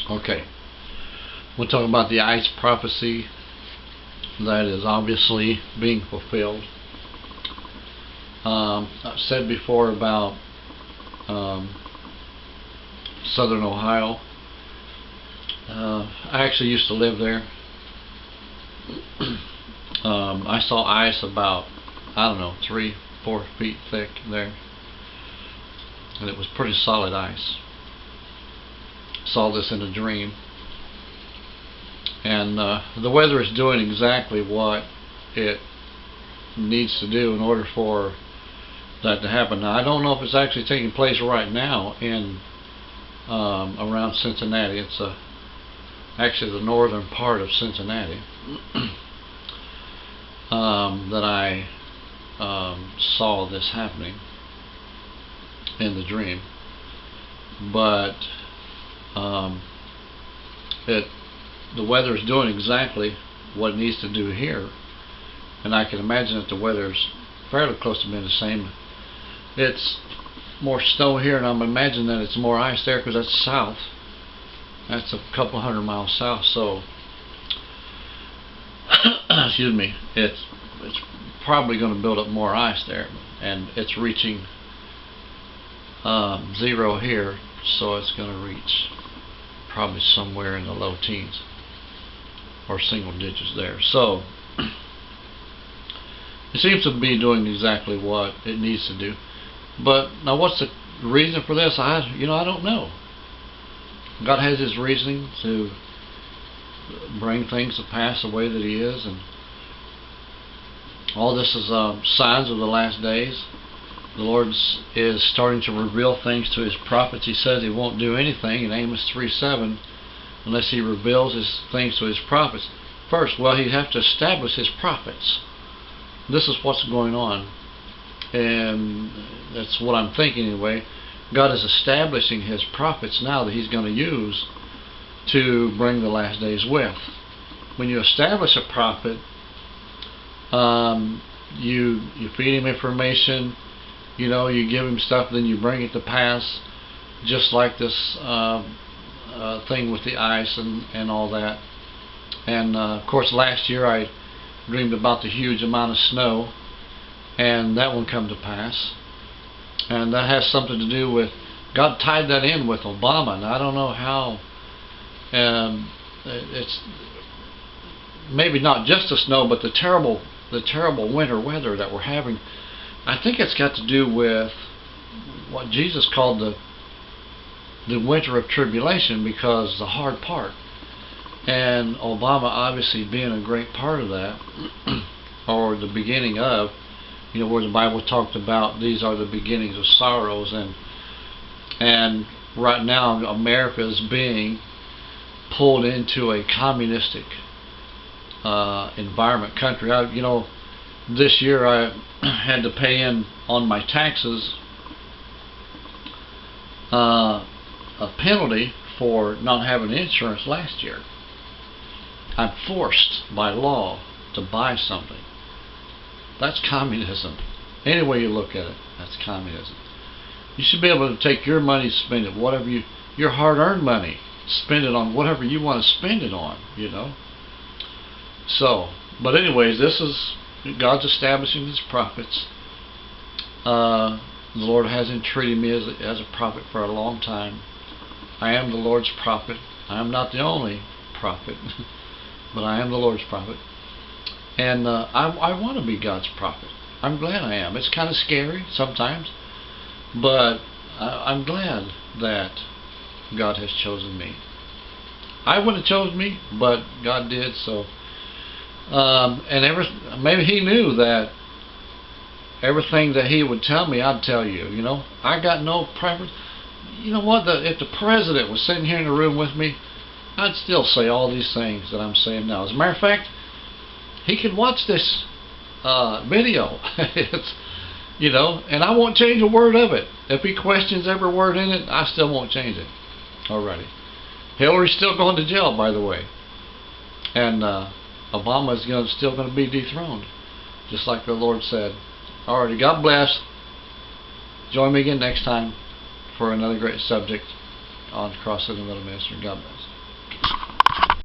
Okay, we'll talk about the ice prophecy that is obviously being fulfilled. I've said before about southern Ohio. I actually used to live there. I saw ice about, I don't know, 3-4 feet thick there, and it was pretty solid ice. Saw this in a dream, and the weather is doing exactly what it needs to do in order for that to happen. Now, I don't know if it's actually taking place right now in around Cincinnati. It's actually the northern part of Cincinnati that I saw this happening in the dream. But the weather is doing exactly what it needs to do here, and I can imagine that the weather's fairly close to being the same. It's more snow here, and I'm imagining that it's more ice there because that's south. That's a couple 100 miles south, so excuse me, it's probably going to build up more ice there, and it's reaching zero here, so it's going to reach probably somewhere in the low teens or single digits there. So it seems to be doing exactly what it needs to do. But now, what's the reason for this? I don't know. God has His reasoning to bring things to pass the way that He is, and all this is signs of the last days. The Lord is starting to reveal things to His prophets. He says He won't do anything in Amos 3:7 unless He reveals His things to His prophets. First, well, He'd have to establish His prophets. This is what's going on, and that's what I'm thinking anyway. God is establishing His prophets now that He's going to use to bring the last days with. When you establish a prophet, you feed him information, you give him stuff, then you bring it to pass, just like this thing with the ice and all that. And of course, last year I dreamed about the huge amount of snow, and that one come to pass. And that has something to do with, God tied that in with Obama, and I don't know how. It's maybe not just the snow, but the terrible winter weather that we're having. I think it's got to do with what Jesus called the winter of tribulation, because the hard part, and Obama obviously being a great part of that, or the beginning of, where the Bible talked about these are the beginnings of sorrows, and right now America is being pulled into a communistic environment country. This year I had to pay in on my taxes a penalty for not having insurance last year. I'm forced by law to buy something. That's communism. Any way you look at it, that's communism. You should be able to take your money, spend it, whatever your hard-earned money, spend it on whatever you want to spend it on, So, but anyways, this is God's establishing His prophets. The Lord hasn't treated me as a prophet for a long time. I am the Lord's prophet. I am not the only prophet, but I am the Lord's prophet. And I want to be God's prophet. I'm glad I am. It's kind of scary sometimes, but I'm glad that God has chosen me. I wouldn't have chosen me, but God did. So, maybe He knew that everything that He would tell me, I'd tell you. I got no preference. You know what? If the president was sitting here in the room with me, I'd still say all these things that I'm saying now. As a matter of fact, he can watch this video. It's, and I won't change a word of it. If he questions every word in it, I still won't change it. Alrighty. Hillary's still going to jail, by the way. And Obama's still going to be dethroned, just like the Lord said. Alrighty, God bless. Join me again next time for another great subject on Cross in the Middle Ministry. God bless.